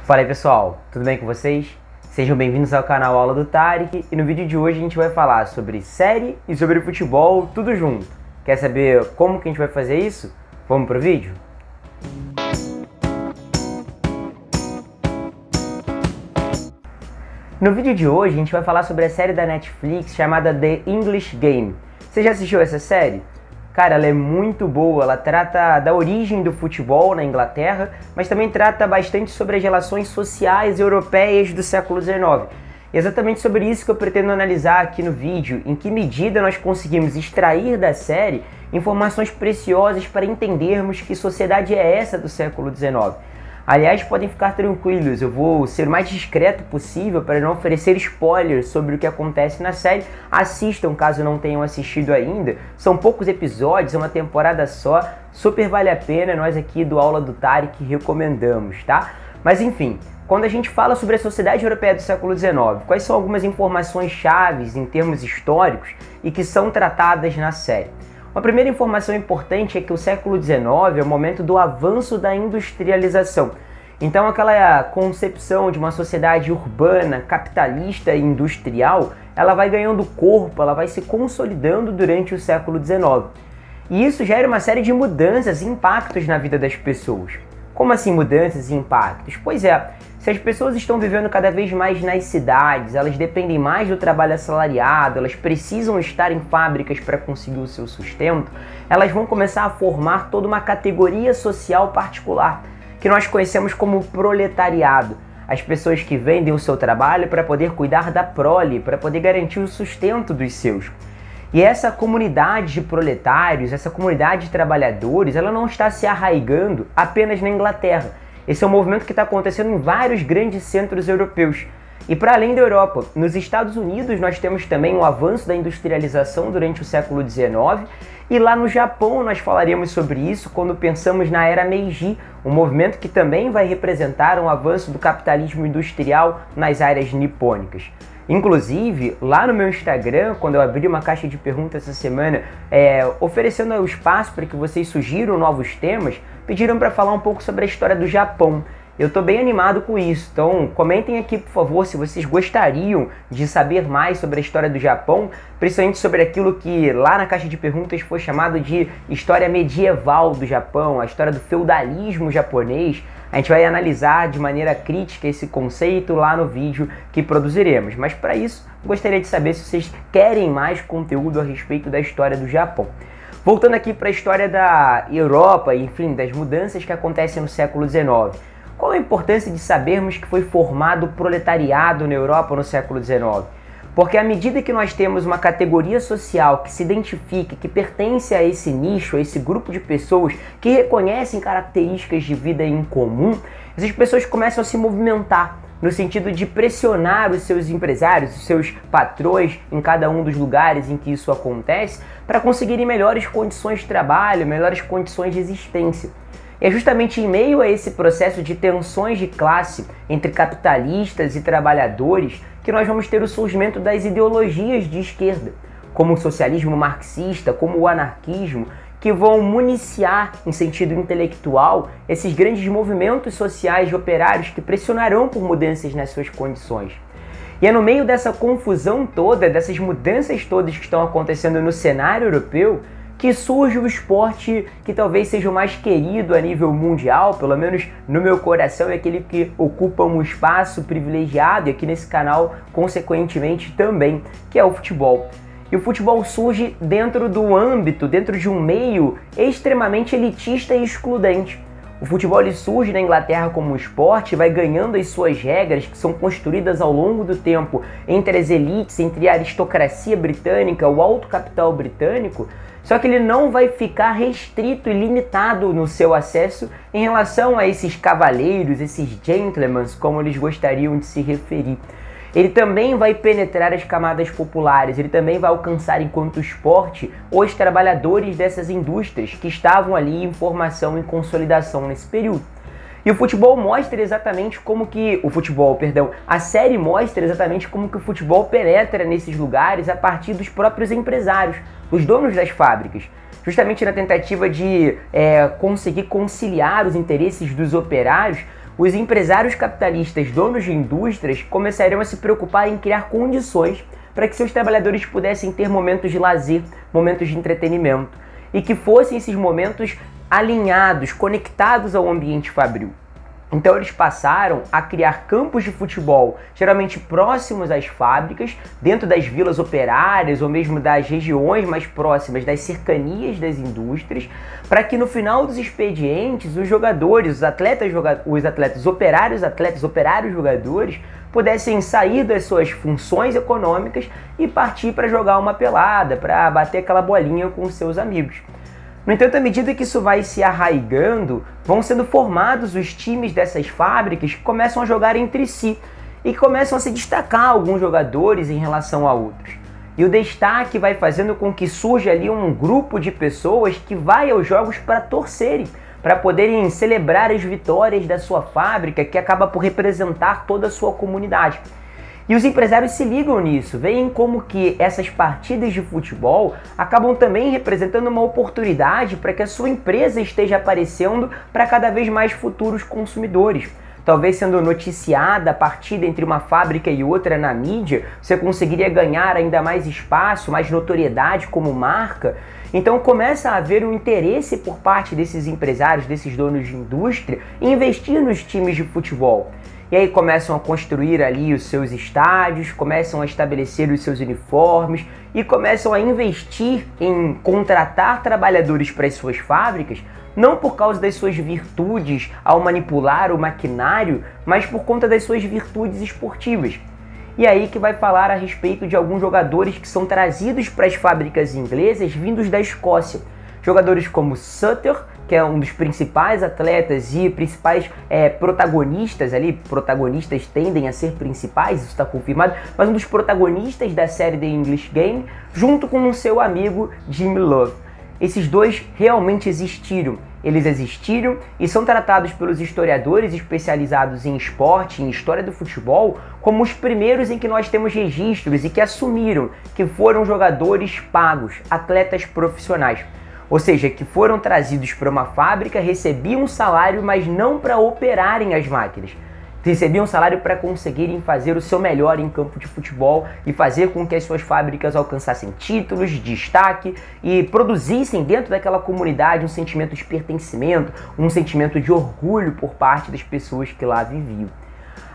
Fala aí pessoal, tudo bem com vocês? Sejam bem-vindos ao canal Aula do Tarek e no vídeo de hoje a gente vai falar sobre série e sobre futebol, tudo junto. Quer saber como que a gente vai fazer isso? Vamos pro vídeo? No vídeo de hoje a gente vai falar sobre a série da Netflix chamada The English Game. Você já assistiu essa série? Cara, ela é muito boa, ela trata da origem do futebol na Inglaterra, mas também trata bastante sobre as relações sociais europeias do século XIX. E é exatamente sobre isso que eu pretendo analisar aqui no vídeo, em que medida nós conseguimos extrair da série informações preciosas para entendermos que sociedade é essa do século XIX. Aliás, podem ficar tranquilos, eu vou ser o mais discreto possível para não oferecer spoilers sobre o que acontece na série. Assistam caso não tenham assistido ainda, são poucos episódios, é uma temporada só, super vale a pena, nós aqui do Aula do Tarek recomendamos, tá? Mas enfim, quando a gente fala sobre a sociedade europeia do século XIX, quais são algumas informações chaves em termos históricos e que são tratadas na série? Uma primeira informação importante é que o século XIX é o momento do avanço da industrialização. Então aquela concepção de uma sociedade urbana, capitalista e industrial, ela vai ganhando corpo, ela vai se consolidando durante o século XIX. E isso gera uma série de mudanças e impactos na vida das pessoas. Como assim mudanças e impactos? Pois é, se as pessoas estão vivendo cada vez mais nas cidades, elas dependem mais do trabalho assalariado, elas precisam estar em fábricas para conseguir o seu sustento, elas vão começar a formar toda uma categoria social particular, que nós conhecemos como proletariado. As pessoas que vendem o seu trabalho para poder cuidar da prole, para poder garantir o sustento dos seus. E essa comunidade de proletários, essa comunidade de trabalhadores, ela não está se arraigando apenas na Inglaterra. Esse é um movimento que está acontecendo em vários grandes centros europeus. E para além da Europa, nos Estados Unidos nós temos também um avanço da industrialização durante o século XIX. E lá no Japão nós falaremos sobre isso quando pensamos na era Meiji, um movimento que também vai representar um avanço do capitalismo industrial nas áreas nipônicas. Inclusive, lá no meu Instagram, quando eu abri uma caixa de perguntas essa semana, oferecendo o espaço para que vocês sugiram novos temas, pediram para falar um pouco sobre a história do Japão. Eu estou bem animado com isso, então comentem aqui, por favor, se vocês gostariam de saber mais sobre a história do Japão, principalmente sobre aquilo que lá na caixa de perguntas foi chamado de história medieval do Japão, a história do feudalismo japonês. A gente vai analisar de maneira crítica esse conceito lá no vídeo que produziremos, mas para isso gostaria de saber se vocês querem mais conteúdo a respeito da história do Japão. Voltando aqui para a história da Europa, enfim, das mudanças que acontecem no século XIX. Qual a importância de sabermos que foi formado o proletariado na Europa no século XIX? Porque à medida que nós temos uma categoria social que se identifica, que pertence a esse nicho, a esse grupo de pessoas que reconhecem características de vida em comum, essas pessoas começam a se movimentar no sentido de pressionar os seus empresários, os seus patrões em cada um dos lugares em que isso acontece, para conseguirem melhores condições de trabalho, melhores condições de existência. É justamente em meio a esse processo de tensões de classe entre capitalistas e trabalhadores que nós vamos ter o surgimento das ideologias de esquerda, como o socialismo marxista, como o anarquismo, que vão municiar em sentido intelectual esses grandes movimentos sociais de operários que pressionarão por mudanças nas suas condições. E é no meio dessa confusão toda, dessas mudanças todas que estão acontecendo no cenário europeu, que surge o esporte que talvez seja o mais querido a nível mundial, pelo menos no meu coração, é aquele que ocupa um espaço privilegiado e aqui nesse canal, consequentemente, também, que é o futebol. E o futebol surge dentro do âmbito, dentro de um meio extremamente elitista e excludente. O futebol ele surge na Inglaterra como um esporte e vai ganhando as suas regras que são construídas ao longo do tempo entre as elites, entre a aristocracia britânica, o alto capital britânico, só que ele não vai ficar restrito e limitado no seu acesso em relação a esses cavaleiros, esses gentlemen, como eles gostariam de se referir. Ele também vai penetrar as camadas populares, ele também vai alcançar enquanto esporte os trabalhadores dessas indústrias que estavam ali em formação e consolidação nesse período. E o futebol mostra exatamente como que... A série mostra exatamente como que o futebol penetra nesses lugares a partir dos próprios empresários, os donos das fábricas. Justamente na tentativa de conseguir conciliar os interesses dos operários os empresários capitalistas, donos de indústrias, começariam a se preocupar em criar condições para que seus trabalhadores pudessem ter momentos de lazer, momentos de entretenimento, e que fossem esses momentos alinhados, conectados ao ambiente fabril. Então eles passaram a criar campos de futebol, geralmente próximos às fábricas, dentro das vilas operárias ou mesmo das regiões mais próximas das cercanias das indústrias, para que no final dos expedientes os jogadores, os atletas operários jogadores, pudessem sair das suas funções econômicas e partir para jogar uma pelada, para bater aquela bolinha com seus amigos. No entanto, à medida que isso vai se arraigando, vão sendo formados os times dessas fábricas que começam a jogar entre si e que começam a se destacar alguns jogadores em relação a outros. E o destaque vai fazendo com que surja ali um grupo de pessoas que vai aos jogos para torcerem, para poderem celebrar as vitórias da sua fábrica, que acaba por representar toda a sua comunidade. E os empresários se ligam nisso, veem como que essas partidas de futebol acabam também representando uma oportunidade para que a sua empresa esteja aparecendo para cada vez mais futuros consumidores. Talvez sendo noticiada a partida entre uma fábrica e outra na mídia, você conseguiria ganhar ainda mais espaço, mais notoriedade como marca. Então começa a haver um interesse por parte desses empresários, desses donos de indústria, em investir nos times de futebol. E aí começam a construir ali os seus estádios, começam a estabelecer os seus uniformes e começam a investir em contratar trabalhadores para as suas fábricas, não por causa das suas virtudes ao manipular o maquinário, mas por conta das suas virtudes esportivas. E aí que vai falar a respeito de alguns jogadores que são trazidos para as fábricas inglesas vindos da Escócia. Jogadores como Sutter, que é um dos principais atletas e principais protagonistas ali, protagonistas tendem a ser principais, isso está confirmado, mas um dos protagonistas da série The English Game, junto com o seu amigo Jimmy Love. Esses dois realmente existiram. Eles existiram e são tratados pelos historiadores especializados em esporte, em história do futebol, como os primeiros em que nós temos registros e que assumiram que foram jogadores pagos, atletas profissionais. Ou seja, que foram trazidos para uma fábrica, recebiam um salário, mas não para operarem as máquinas. Recebiam um salário para conseguirem fazer o seu melhor em campo de futebol e fazer com que as suas fábricas alcançassem títulos, destaque e produzissem dentro daquela comunidade um sentimento de pertencimento, um sentimento de orgulho por parte das pessoas que lá viviam.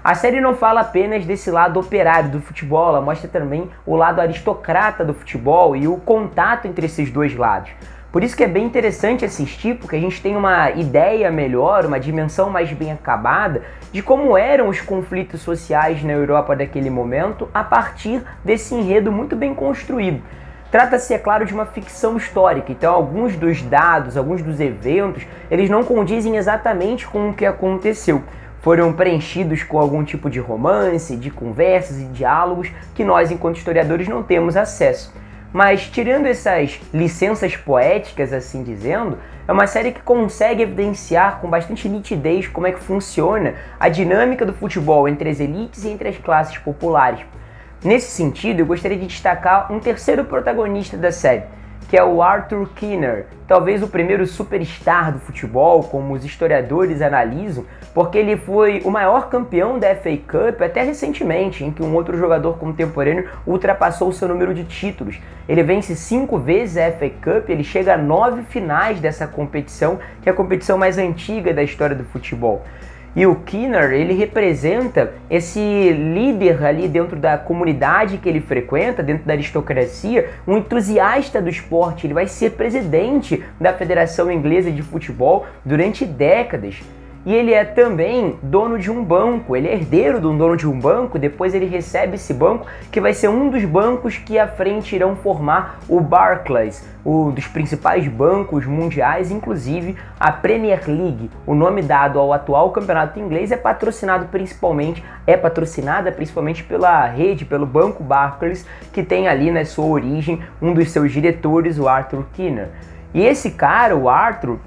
A série não fala apenas desse lado operário do futebol, ela mostra também o lado aristocrata do futebol e o contato entre esses dois lados. Por isso que é bem interessante assistir, porque a gente tem uma ideia melhor, uma dimensão mais bem acabada de como eram os conflitos sociais na Europa daquele momento a partir desse enredo muito bem construído. Trata-se, é claro, de uma ficção histórica, então alguns dos dados, alguns dos eventos, eles não condizem exatamente com o que aconteceu. Foram preenchidos com algum tipo de romance, de conversas e diálogos que nós, enquanto historiadores, não temos acesso. Mas, tirando essas licenças poéticas, assim dizendo, é uma série que consegue evidenciar com bastante nitidez como é que funciona a dinâmica do futebol entre as elites e entre as classes populares. Nesse sentido, eu gostaria de destacar um terceiro protagonista da série, que é o Arthur Kinner, talvez o primeiro superstar do futebol, como os historiadores analisam, porque ele foi o maior campeão da FA Cup até recentemente, em que um outro jogador contemporâneo ultrapassou o seu número de títulos. Ele vence 5 vezes a FA Cup, ele chega a 9 finais dessa competição, que é a competição mais antiga da história do futebol. E o Kinner, ele representa esse líder ali dentro da comunidade que ele frequenta, dentro da aristocracia, um entusiasta do esporte. Ele vai ser presidente da Federação Inglesa de Futebol durante décadas. E ele é também dono de um banco, ele é herdeiro de um dono de um banco, depois ele recebe esse banco, que vai ser um dos bancos que à frente irão formar o Barclays, um dos principais bancos mundiais, inclusive a Premier League. O nome dado ao atual campeonato inglês é patrocinada principalmente pela rede, pelo Banco Barclays, que tem ali na sua origem um dos seus diretores, o Arthur Kinner. E esse cara, o Arthur,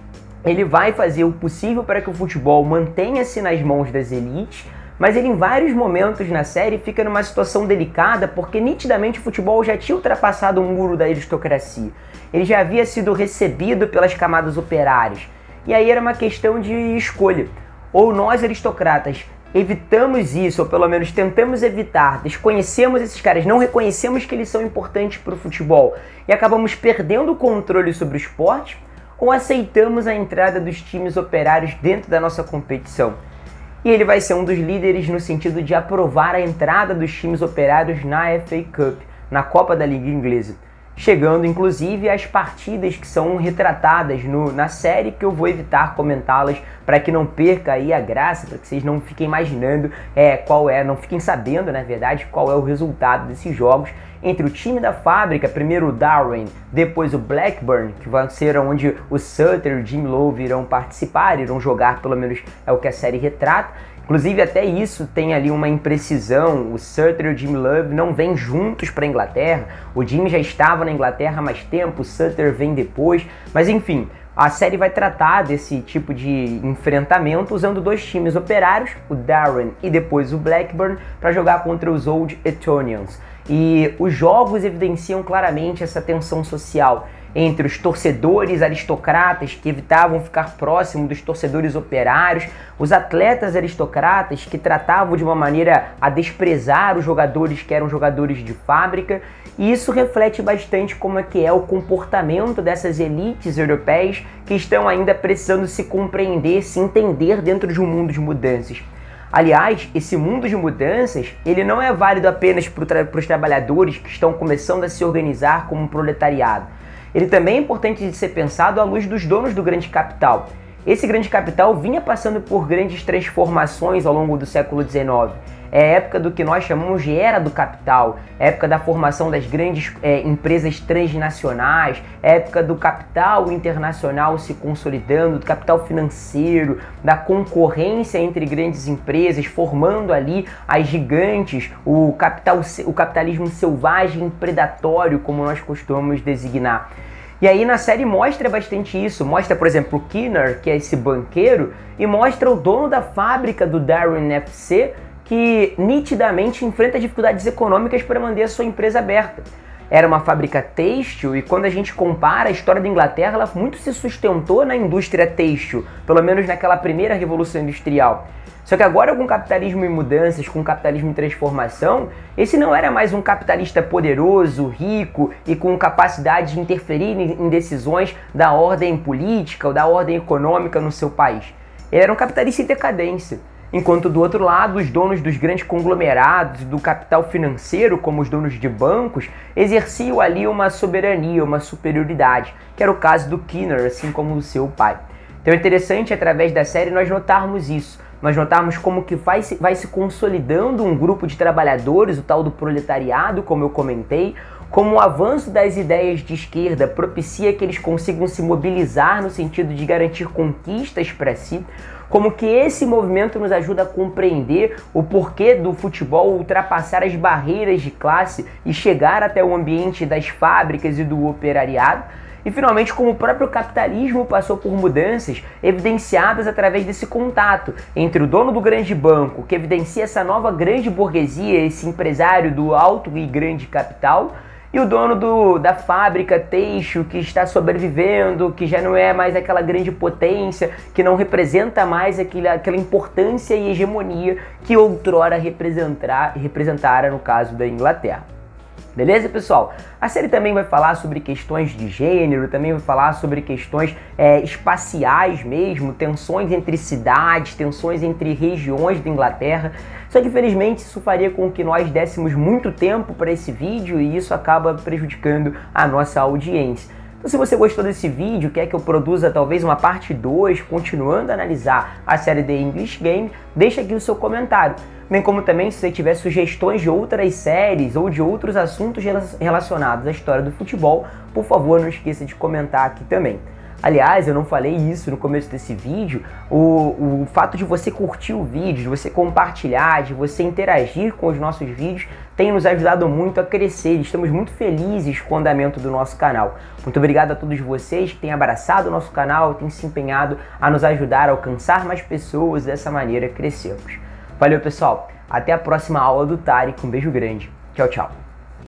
ele vai fazer o possível para que o futebol mantenha-se nas mãos das elites, mas ele em vários momentos na série fica numa situação delicada porque nitidamente o futebol já tinha ultrapassado o muro da aristocracia. Ele já havia sido recebido pelas camadas operárias. E aí era uma questão de escolha. ou nós aristocratas evitamos isso, ou pelo menos tentamos evitar, desconhecemos esses caras, não reconhecemos que eles são importantes para o futebol e acabamos perdendo o controle sobre o esporte, ou aceitamos a entrada dos times operários dentro da nossa competição. E ele vai ser um dos líderes no sentido de aprovar a entrada dos times operários na FA Cup, na Copa da Liga Inglesa, chegando inclusive às partidas que são retratadas na série, que eu vou evitar comentá-las para que não perca aí a graça, para que vocês não fiquem imaginando não fiquem sabendo, na verdade, qual é o resultado desses jogos entre o time da fábrica, primeiro o Darwen, depois o Blackburn, que vai ser onde o Sutter e o Jim Lowe irão participar, irão jogar, pelo menos é o que a série retrata. Inclusive até isso tem ali uma imprecisão, o Sutter e o Jim Love não vêm juntos para a Inglaterra, o Jim já estava na Inglaterra há mais tempo, o Sutter vem depois, mas enfim, a série vai tratar desse tipo de enfrentamento usando dois times operários, o Darwen e depois o Blackburn, para jogar contra os Old Etonians. E os jogos evidenciam claramente essa tensão social entre os torcedores aristocratas que evitavam ficar próximo dos torcedores operários, os atletas aristocratas que tratavam de uma maneira a desprezar os jogadores que eram jogadores de fábrica, e isso reflete bastante como é o comportamento dessas elites europeias que estão ainda precisando se compreender, se entender dentro de um mundo de mudanças. Aliás, esse mundo de mudanças, ele não é válido apenas para os trabalhadores que estão começando a se organizar como um proletariado. Ele também é importante de ser pensado à luz dos donos do grande capital. Esse grande capital vinha passando por grandes transformações ao longo do século XIX. É a época do que nós chamamos de Era do Capital, época da formação das grandes empresas transnacionais, época do capital internacional se consolidando, do capital financeiro, da concorrência entre grandes empresas, formando ali as gigantes, o capitalismo selvagem e predatório, como nós costumamos designar. E aí na série mostra bastante isso, mostra, por exemplo, o Kinner, que é esse banqueiro, e mostra o dono da fábrica do Darwen FC, que nitidamente enfrenta dificuldades econômicas para manter a sua empresa aberta. Era uma fábrica têxtil e quando a gente compara a história da Inglaterra, ela muito se sustentou na indústria têxtil, pelo menos naquela primeira revolução industrial. Só que agora com o capitalismo em mudanças, com o capitalismo em transformação, esse não era mais um capitalista poderoso, rico e com capacidade de interferir em decisões da ordem política ou da ordem econômica no seu país. Ele era um capitalista em decadência. Enquanto do outro lado, os donos dos grandes conglomerados, do capital financeiro, como os donos de bancos, exerciam ali uma soberania, uma superioridade, que era o caso do Kinner, assim como o seu pai. Então é interessante, através da série, nós notarmos isso. Nós notarmos como que vai se consolidando um grupo de trabalhadores, o tal do proletariado, como eu comentei, como o avanço das ideias de esquerda propicia que eles consigam se mobilizar no sentido de garantir conquistas para si, como que esse movimento nos ajuda a compreender o porquê do futebol ultrapassar as barreiras de classe e chegar até o ambiente das fábricas e do operariado, e finalmente como o próprio capitalismo passou por mudanças evidenciadas através desse contato entre o dono do grande banco, que evidencia essa nova grande burguesia, esse empresário do alto e grande capital, e o dono da fábrica têxtil que está sobrevivendo, que já não é mais aquela grande potência, que não representa mais aquela importância e hegemonia que outrora representara no caso da Inglaterra. Beleza, pessoal? A série também vai falar sobre questões de gênero, também vai falar sobre questões espaciais mesmo, tensões entre cidades, tensões entre regiões da Inglaterra. Só que, infelizmente, isso faria com que nós dessemos muito tempo para esse vídeo e isso acaba prejudicando a nossa audiência. Então, se você gostou desse vídeo, quer que eu produza talvez uma parte 2, continuando a analisar a série The English Game, deixa aqui o seu comentário. Bem como também, se você tiver sugestões de outras séries ou de outros assuntos relacionados à história do futebol, por favor, não esqueça de comentar aqui também. Aliás, eu não falei isso no começo desse vídeo, o fato de você curtir o vídeo, de você compartilhar, de você interagir com os nossos vídeos, tem nos ajudado muito a crescer. Estamos muito felizes com o andamento do nosso canal. Muito obrigado a todos vocês que têm abraçado o nosso canal, têm se empenhado a nos ajudar a alcançar mais pessoas, dessa maneira crescermos. Valeu, pessoal. Até a próxima aula do Tarek. Um beijo grande. Tchau, tchau.